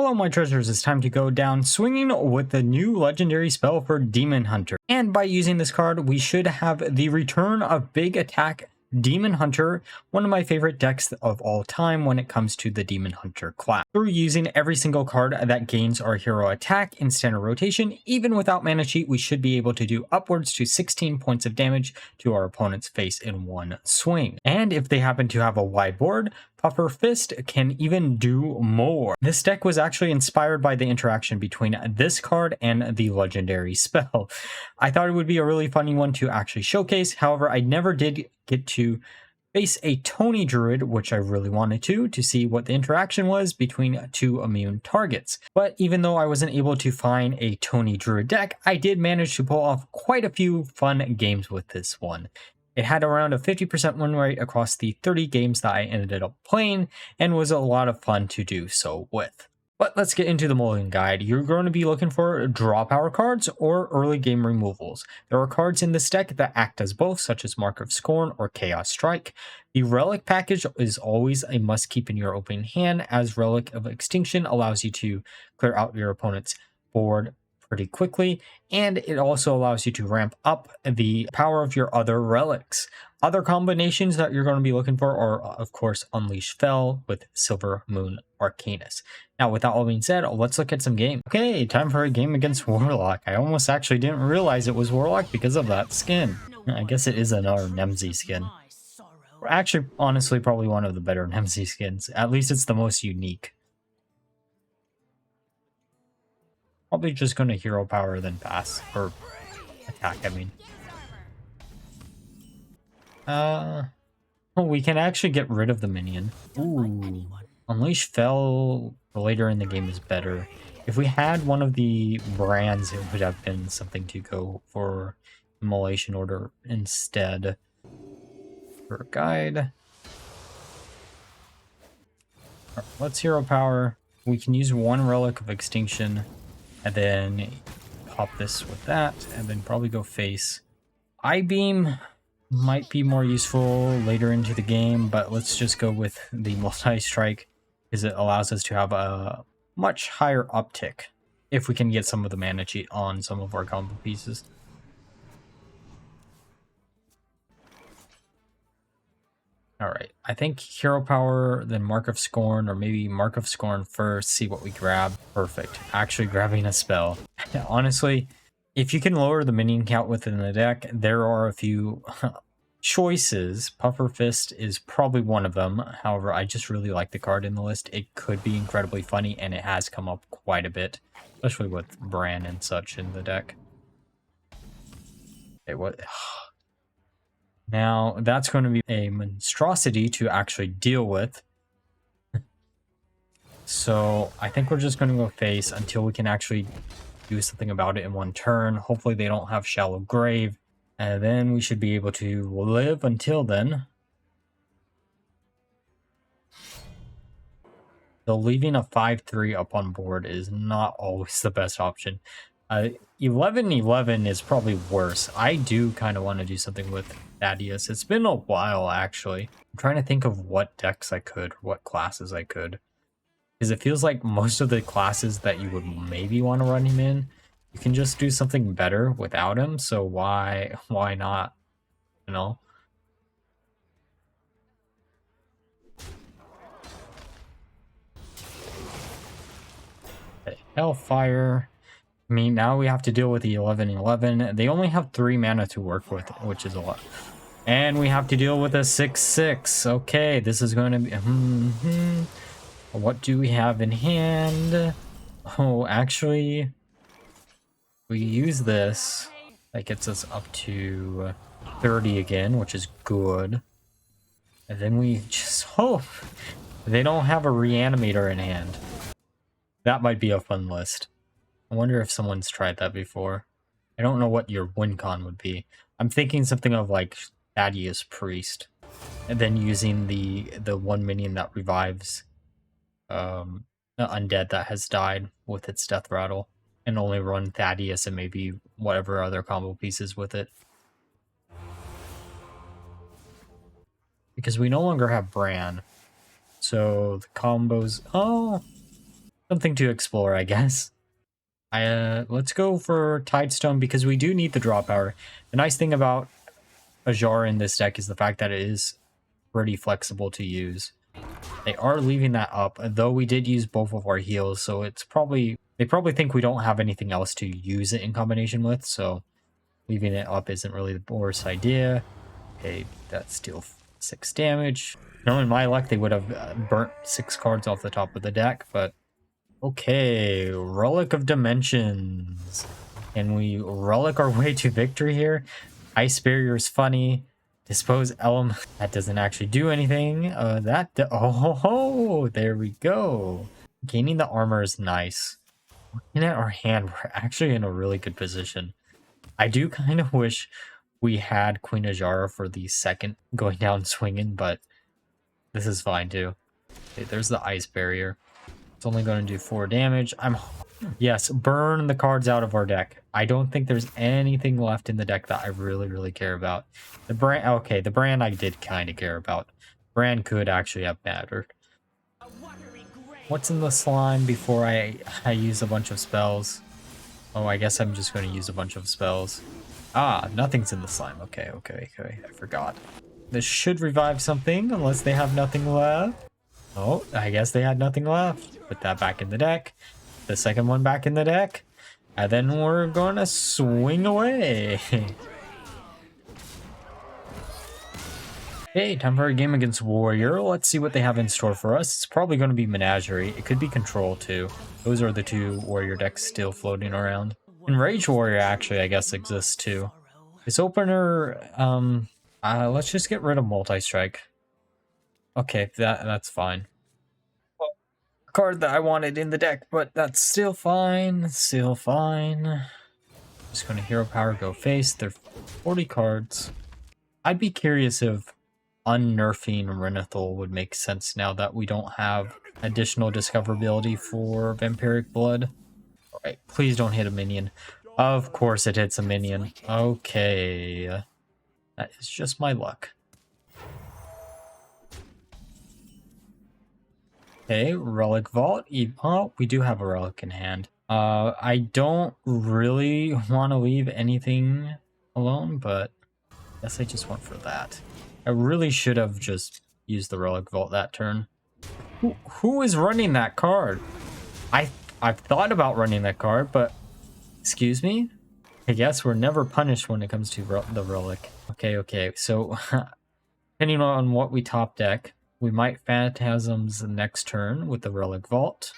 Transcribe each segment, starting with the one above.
Hello my treasures, it's time to go down swinging with the new legendary spell for Demon Hunter. And by using this card, we should have the return of Big Attack Demon Hunter, one of my favorite decks of all time when it comes to the Demon Hunter class. Through using every single card that gains our hero attack in standard rotation, even without mana cheat, we should be able to do upwards to 16 points of damage to our opponent's face in one swing. And if they happen to have a wide board, Puffer Fist can even do more. This deck was actually inspired by the interaction between this card and the legendary spell. I thought it would be a really funny one to actually showcase. However, I never did get to face a Tony Druid, which I really wanted to see what the interaction was between two immune targets. But even though I wasn't able to find a Tony Druid deck, I did manage to pull off quite a few fun games with this one. It had around a 50% win rate across the 30 games that I ended up playing, and was a lot of fun to do so with. But let's get into the Mulligan guide. You're going to be looking for draw power cards or early game removals. There are cards in this deck that act as both, such as Mark of Scorn or Chaos Strike. The Relic package is always a must keep in your opening hand, as Relic of Extinction allows you to clear out your opponent's board pretty quickly, and it also allows you to ramp up the power of your other relics. Other combinations that you're going to be looking for are, of course, Unleash Fel with Silver Moon Arcanus. Now, with that all being said, let's look at some game. Okay, time for a game against Warlock. I almost actually didn't realize it was Warlock because of that skin. I guess it is another Nemsy skin. Actually, honestly, probably one of the better Nemsy skins. At least it's the most unique. Probably just going to hero power then pass, or attack, I mean. We can actually get rid of the minion. Ooh. Unleash Fel later in the game is better. If we had one of the brands, it would have been something to go for Immolation Order instead. For a guide. Right, let's hero power. We can use one Relic of Extinction, and then pop this with that, and then probably go face. I-Beam might be more useful later into the game, but let's just go with the multi-strike, because it allows us to have a much higher uptick if we can get some of the mana cheat on some of our combo pieces. Alright, I think hero power, then Mark of Scorn, or maybe Mark of Scorn first, see what we grab. Perfect. Actually grabbing a spell. Honestly, if you can lower the minion count within the deck, there are a few choices. Puffer Fist is probably one of them. However, I just really like the card in the list. It could be incredibly funny, and it has come up quite a bit, especially with Bran and such in the deck. Okay, what... Now, that's going to be a monstrosity to actually deal with. So, I think we're just going to go face until we can actually do something about it in one turn. Hopefully they don't have Shallow Grave. And then we should be able to live until then. So leaving a 5-3 up on board is not always the best option. 11-11 is probably worse. I do kind of want to do something with Thaddius. It's been a while, actually. I'm trying to think of what decks I could, what classes I could. Because it feels like most of the classes that you would maybe want to run him in, you can just do something better without him, so why not, you know? Okay, Hellfire. I mean, now we have to deal with the 11-11. They only have 3 mana to work with, which is a lot. And we have to deal with a 6-6. Okay, this is going to be... What do we have in hand? Oh, actually, we use this. That gets us up to 30 again, which is good. And then we just hope they don't have a reanimator in hand. That might be a fun list. I wonder if someone's tried that before. I don't know what your win con would be. I'm thinking something of like Thaddius Priest, and then using the one minion that revives the undead that has died with its death rattle, and only run Thaddius and maybe whatever other combo pieces with it. Because we no longer have Bran, so the combos... Oh! something to explore, I guess. Let's go for Tidestone because we do need the draw power. The nice thing about Ajar in this deck is the fact that it is pretty flexible to use. They are leaving that up, though we did use both of our heals, so it's probably they probably think we don't have anything else to use it in combination with, so leaving it up isn't really the worst idea. Okay, that's still 6 damage. Knowing my luck, they would have burnt 6 cards off the top of the deck, but okay, Relic of Dimensions. Can we relic our way to victory here? Ice Barrier is funny. Dispose Element. That doesn't actually do anything. Oh, there we go. Gaining the armor is nice. Looking at our hand, we're actually in a really good position. I do kind of wish we had Queen Ajara for the second going down swinging, but this is fine too. Okay, there's the Ice Barrier. It's only going to do 4 damage. Yes, burn the cards out of our deck. I don't think there's anything left in the deck that I really care about. The brand, okay, the brand I did kind of care about. Brand could actually have mattered. What's in the slime before I use a bunch of spells? Oh, I guess I'm just going to use a bunch of spells. Ah, nothing's in the slime. Okay, I forgot. This should revive something unless they have nothing left. Oh, I guess they had nothing left. Put that back in the deck. The second one back in the deck. And then we're gonna swing away. Okay, time for a game against Warrior. Let's see what they have in store for us. It's probably going to be Menagerie. It could be Control too. Those are the 2 Warrior decks still floating around. And Rage Warrior actually, I guess, exists too. This opener, let's just get rid of Multi-Strike. Okay, that's fine. Well, card that I wanted in the deck, but that's still fine. Still fine. Just going to Hero Power, go face. They're 40 cards. I'd be curious if unnerfing Renethal would make sense now that we don't have additional discoverability for Vampiric Blood. Alright, please don't hit a minion. Of course it hits a minion. Okay. That is just my luck. Okay, Relic Vault. Oh, we do have a Relic in hand. I don't really want to leave anything alone, but I guess I just went for that. I really should have just used the Relic Vault that turn. Who is running that card? I've thought about running that card, but excuse me? I guess we're never punished when it comes to the Relic. Okay, so depending on what we top deck, we might Phantasms the next turn with the Relic Vault.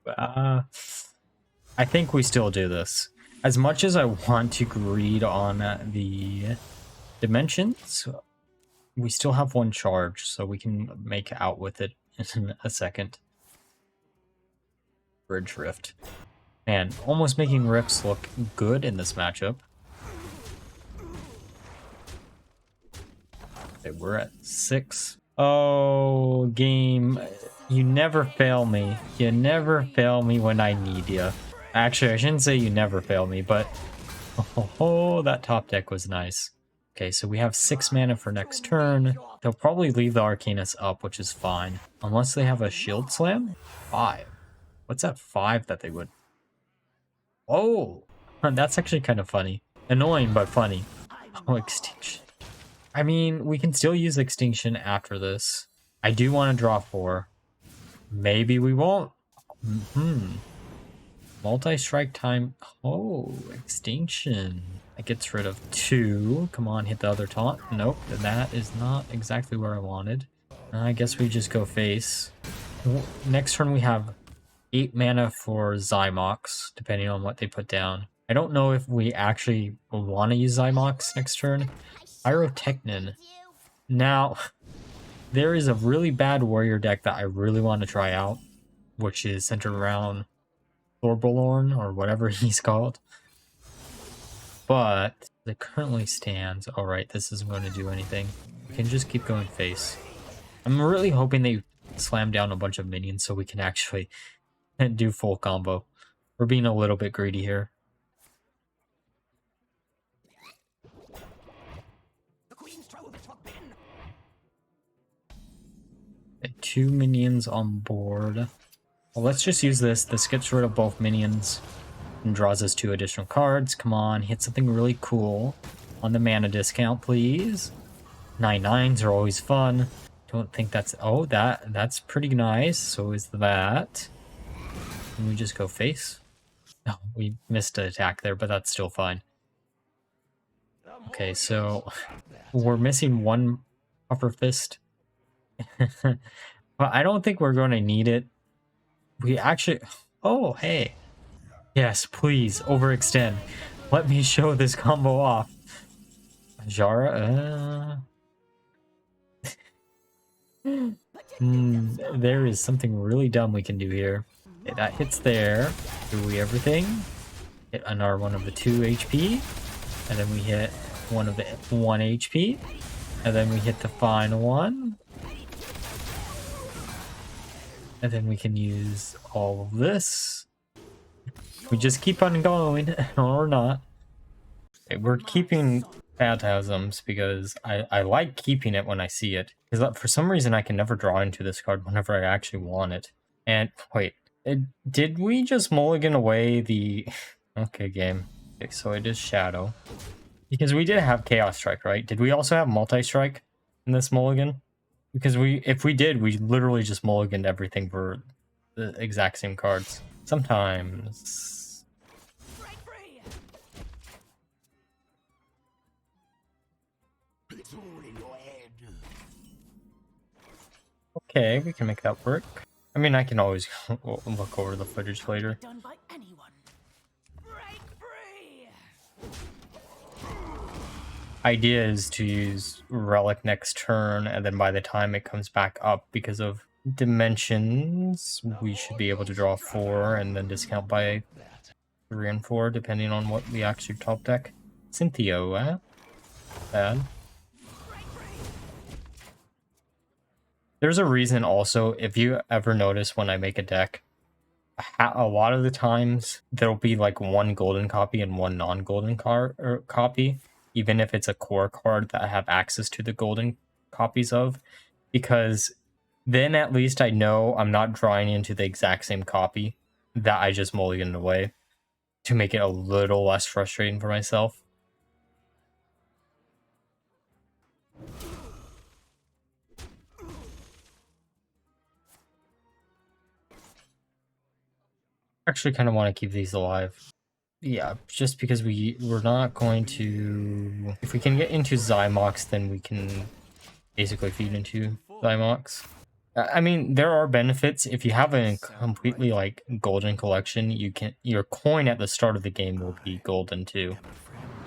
I think we still do this. As much as I want to greed on the dimensions, we still have 1 charge, so we can make out with it in a second. Bridge Rift. Man, almost making Rifts look good in this matchup. Okay, we're at 6. Oh, game. You never fail me. You never fail me when I need you. Actually, I shouldn't say you never fail me, but oh, that top deck was nice. Okay, so we have 6 mana for next turn. They'll probably leave the Arcanus up, which is fine. Unless they have a Shield Slam? 5. What's that 5 that they would? Oh, that's actually kind of funny. Annoying, but funny. Oh, Extinction. I mean, we can still use Extinction after this. I do want to draw 4. Maybe we won't. Multi-strike time. Oh, Extinction. That gets rid of 2. Come on, hit the other taunt. Nope, that is not exactly where I wanted. I guess we just go face. Next turn we have 8 mana for Xy'mox, depending on what they put down. I don't know if we actually want to use Xy'mox next turn. Pyrotechnin. Now, there is a really bad warrior deck that I really want to try out, which is centered around Thorbolorn, or whatever he's called. But it currently stands. Alright, this isn't going to do anything. We can just keep going face. I'm really hoping they slam down a bunch of minions so we can actually do full combo. We're being a little bit greedy here. 2 minions on board. Well, let's just use this. This gets rid of both minions and draws us 2 additional cards. Come on, hit something really cool on the mana discount, please. 9/9s are always fun. Don't think that's... Oh, that's pretty nice. So is that. Can we just go face? Oh, we missed an attack there, but that's still fine. Okay, so we're missing 1 Puffer Fist. But I don't think we're going to need it. We actually... Oh, hey. Yes, please, overextend. Let me show this combo off. Jara, there is something really dumb we can do here. Okay, that hits there. Do we everything? Hit another one of the 2 HP. And then we hit one of the 1 HP. And then we hit the final one. And then we can use all of this. We just keep on going, or not. Okay, we're keeping Phantasms because I like keeping it when I see it. Because for some reason I can never draw into this card whenever I actually want it. And wait, did we just mulligan away the... Okay, game. Okay, so it is Shadow. Because we did have Chaos Strike, right? Did we also have Multi-Strike in this mulligan? Because if we did, we literally just mulliganed everything for the exact same cards. Sometimes. Okay, we can make that work. I mean, I can always look over the footage later. Idea is to use Relic next turn, and then by the time it comes back up because of dimensions, we should be able to draw 4 and then discount by 3 and 4 depending on what we actually top deck. Cynthia, bad. There's a reason also, if you ever notice when I make a deck, a lot of the times there'll be like 1 golden copy and 1 non-golden copy, even if it's a core card that I have access to the golden copies of, because then at least I know I'm not drawing into the exact same copy that I just mulliganed away, to make it a little less frustrating for myself. Actually kind of want to keep these alive. Yeah, just because we're not going to... If we can get into Xy'mox, then we can basically feed into Xy'mox. I mean, there are benefits. If you have a completely like golden collection, your coin at the start of the game will be golden too.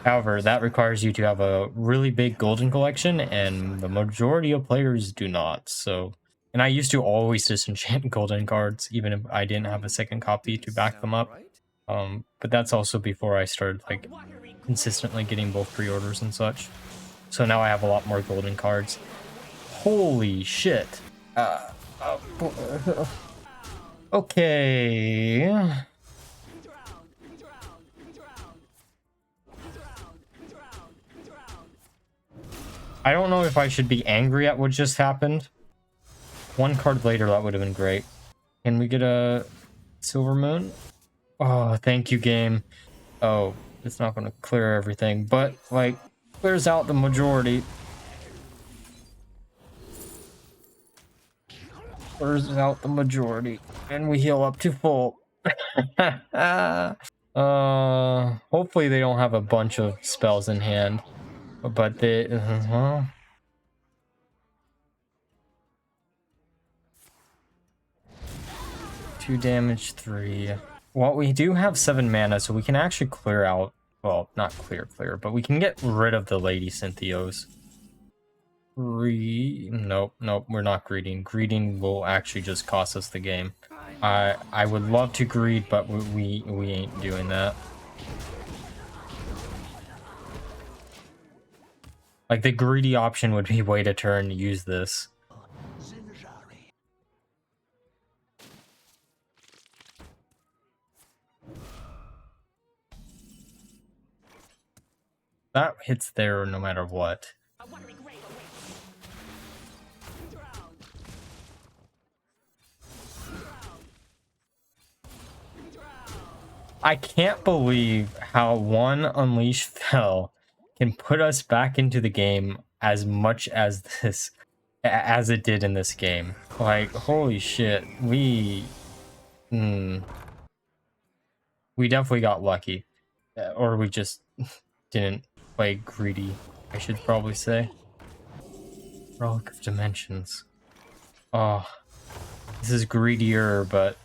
However, that requires you to have a really big golden collection, and the majority of players do not. So, and I used to always disenchant golden cards, even if I didn't have a second copy to back them up. But that's also before I started like consistently getting both pre-orders and such. So now I have a lot more golden cards. Holy shit. Okay. I don't know if I should be angry at what just happened. 1 card later, that would have been great. Can we get a Silver Moon? Oh, thank you, game. Oh, it's not going to clear everything, but, like, clears out the majority. Clears out the majority. And we heal up to full. Hopefully they don't have a bunch of spells in hand. But they... well... 2 damage, 3... Well, we do have 7 mana, so we can actually clear out... Well, not clear, but we can get rid of the Lady Cynthios. Nope, we're not greeding. Greeding will actually just cost us the game. I would love to greed, but we ain't doing that. Like, the greedy option would be wait a turn, use this. That hits there no matter what. I can't believe how one Unleash Fell can put us back into the game as much as as it did in this game. Like, holy shit, we definitely got lucky. Or we just didn't play greedy, I should probably say. Relic of Dimensions. Oh, this is greedier, but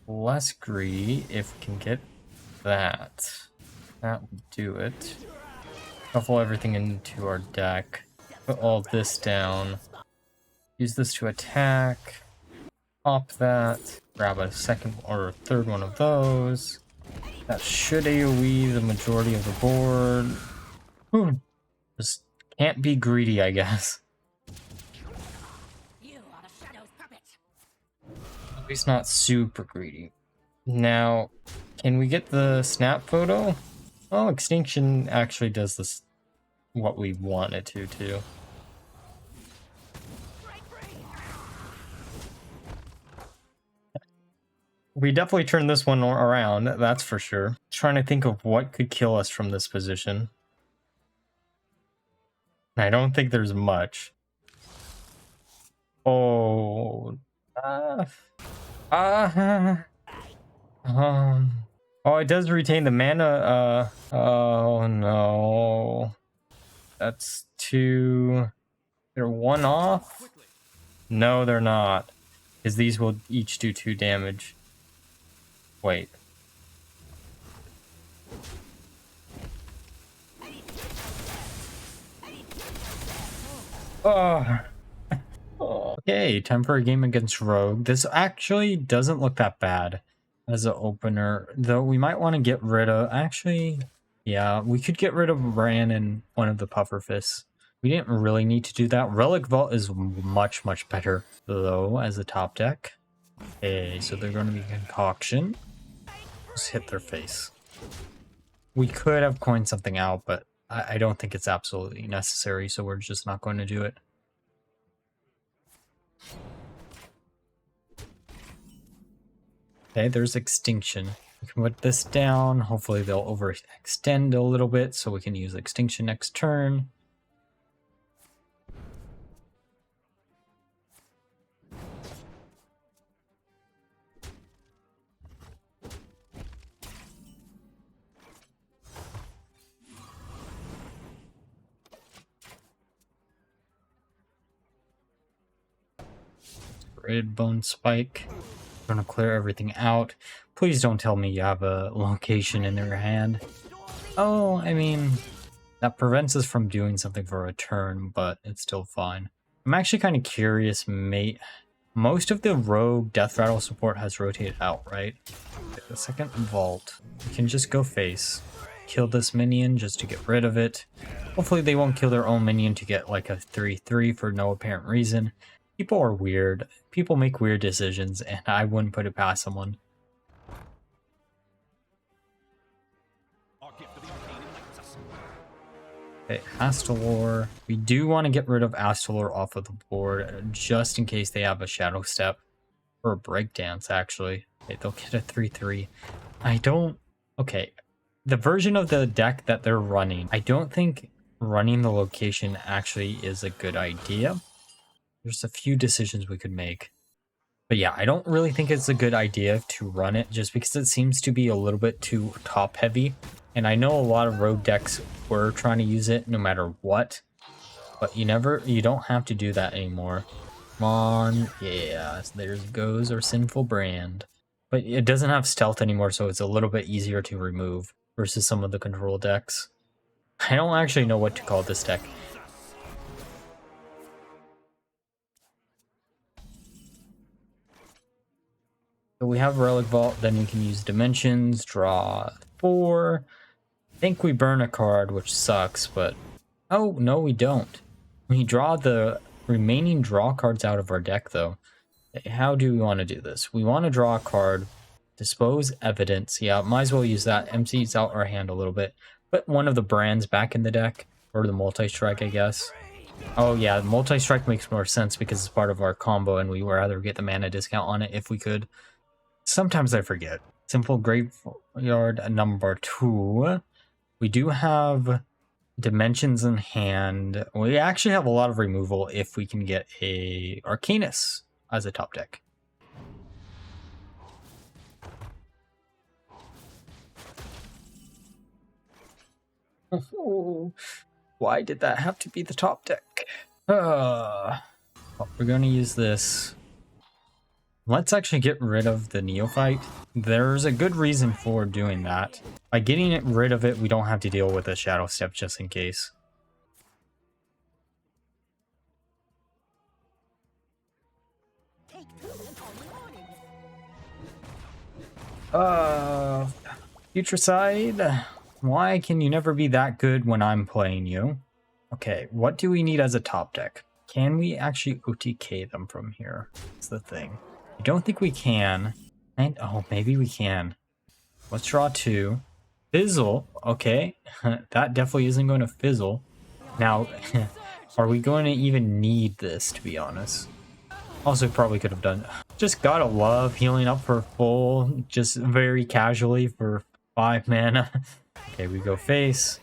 less greedy if we can get that. That would do it. Shuffle everything into our deck. Put all this down. Use this to attack. Pop that. Grab a second or a third one of those. That should AoE the majority of the board. Just can't be greedy, I guess. At least not super greedy. Now, can we get the snap photo? Oh, Extinction actually does this what we want it to, too. We definitely turned this one around, that's for sure. Trying to think of what could kill us from this position. I don't think there's much. Oh, oh, it does retain the mana. Oh no, that's two. They're one off. No, they're not, because these will each do 2 damage. Wait. Oh. Okay, time for a game against Rogue. This actually doesn't look that bad as an opener, though we might want to get rid of... Actually, yeah, we could get rid of Bran and one of the Pufferfists. We didn't really need to do that. Relic Vault is much, much better, though, as a top deck. Okay, so they're going to be Concoction. Just hit their face. We could have coined something out, but I don't think it's absolutely necessary, so we're just not going to do it. Okay, there's Extinction. We can put this down. Hopefully they'll overextend a little bit so we can use Extinction next turn. Red Bone Spike. I'm gonna clear everything out. Please don't tell me you have a location in your hand. Oh, I mean, that prevents us from doing something for a turn, but it's still fine. I'm actually kind of curious, mate. Most of the rogue Death Rattle support has rotated out, right? The second Vault. We can just go face. Kill this minion just to get rid of it. Hopefully they won't kill their own minion to get like a 3/3 for no apparent reason. People are weird. People make weird decisions, and I wouldn't put it past someone. Okay, Astalor. We do want to get rid of Astalor off of the board, just in case they have a Shadow Step. Or a Breakdance, actually. Okay, they'll get a 3/3. I don't... Okay, the version of the deck that they're running, I don't think running the location actually is a good idea. There's a few decisions we could make. But yeah, I don't really think it's a good idea to run it just because it seems to be a little bit too top heavy. And I know a lot of rogue decks were trying to use it no matter what. But you don't have to do that anymore. Come on, yeah, there goes our Sinful Brand. But it doesn't have stealth anymore, so it's a little bit easier to remove versus some of the control decks. I don't actually know what to call this deck. So we have Relic Vault, then we can use Dimensions, draw 4. I think we burn a card, which sucks, but... Oh, no, we don't. We draw the remaining draw cards out of our deck, though. How do we want to do this? We want to draw a card, dispose Evidence. Yeah, might as well use that. Empties out our hand a little bit. Put one of the brands back in the deck, or the multi-strike, I guess. Oh yeah, multi-strike makes more sense because it's part of our combo, and we would rather get the mana discount on it if we could. Sometimes I forget. Simple Graveyard number 2. We do have Dimensions in hand. We actually have a lot of removal if we can get a Arcanus as a top deck. Why did that have to be the top deck? Well, we're going to use this. Let's actually get rid of the Neophyte. There's a good reason for doing that. By getting rid of it, we don't have to deal with a Shadow Step just in case. Future side, why can you never be that good when I'm playing you? Okay, what do we need as a top deck? Can we actually OTK them from here? That's the thing. I don't think we can. And oh, maybe we can. Let's draw 2. Fizzle. Okay, that definitely isn't going to fizzle. Now, are we going to even need this, to be honest? Also, probably could have done. Just gotta love healing up for full, just very casually for 5 mana. Okay, we go face.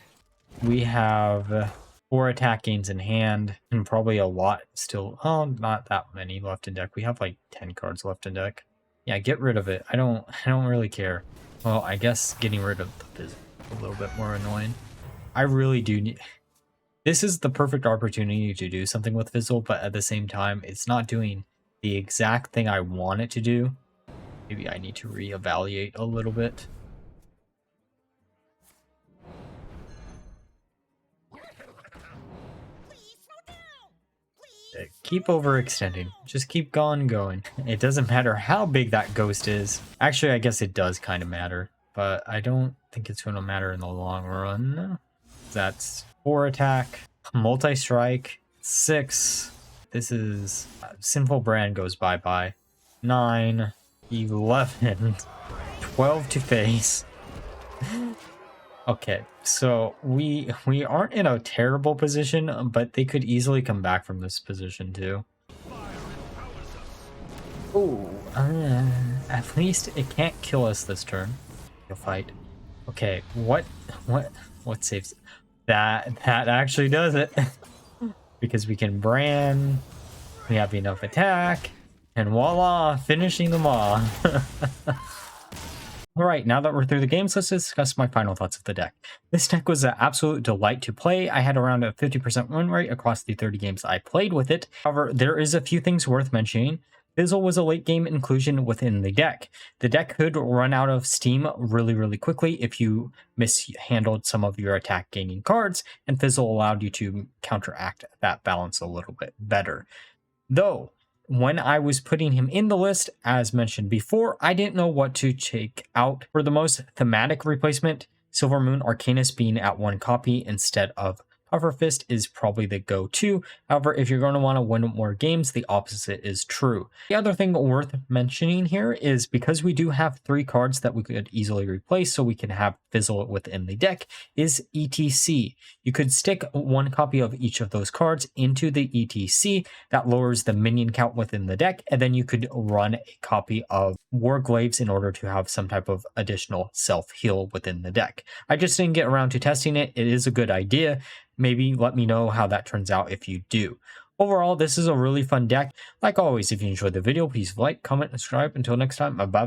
We have 4 attack gains in hand, and probably a lot still. Oh, not that many left in deck. We have like 10 cards left in deck. Yeah, get rid of it. I don't really care. Well, I guess getting rid of the is a little bit more annoying. I really do need. This is the perfect opportunity to do something with Fizzle, but at the same time, it's not doing the exact thing I want it to do. Maybe I need to reevaluate a little bit. Keep overextending. Just keep going. It doesn't matter how big that ghost is. Actually, I guess it does kind of matter, but I don't think it's going to matter in the long run. That's 4 attack, multi-strike, 6. This is Sinful Brand goes bye-bye. 9, 11, 12 to face. Okay, so we aren't in a terrible position, but they could easily come back from this position too. Ooh, at least it can't kill us this turn. You'll fight. Okay, what saves that? That actually does it. Because we can brand, we have enough attack, and voila, finishing them all. Alright, now that we're through the games, let's discuss my final thoughts of the deck. This deck was an absolute delight to play. I had around a 50% win rate across the 30 games I played with it. However, there is a few things worth mentioning. Fizzle was a late game inclusion within the deck. The deck could run out of steam really quickly if you mishandled some of your attack gaining cards, and Fizzle allowed you to counteract that balance a little bit better. Though, when I was putting him in the list, as mentioned before, I didn't know what to take out. For the most thematic replacement, Silver Moon Arcanus being at 1 copy instead of Puffer Fist is probably the go-to. However, if you're going to want to win more games, the opposite is true. The other thing worth mentioning here is because we do have 3 cards that we could easily replace so we can have Fizzle within the deck, is ETC. You could stick 1 copy of each of those cards into the ETC. That lowers the minion count within the deck, and then you could run a copy of Warglaives in order to have some type of additional self-heal within the deck. I just didn't get around to testing it. It is a good idea. Maybe let me know how that turns out if you do. Overall, this is a really fun deck. Like always, if you enjoyed the video, please like, comment, and subscribe. Until next time, bye-bye.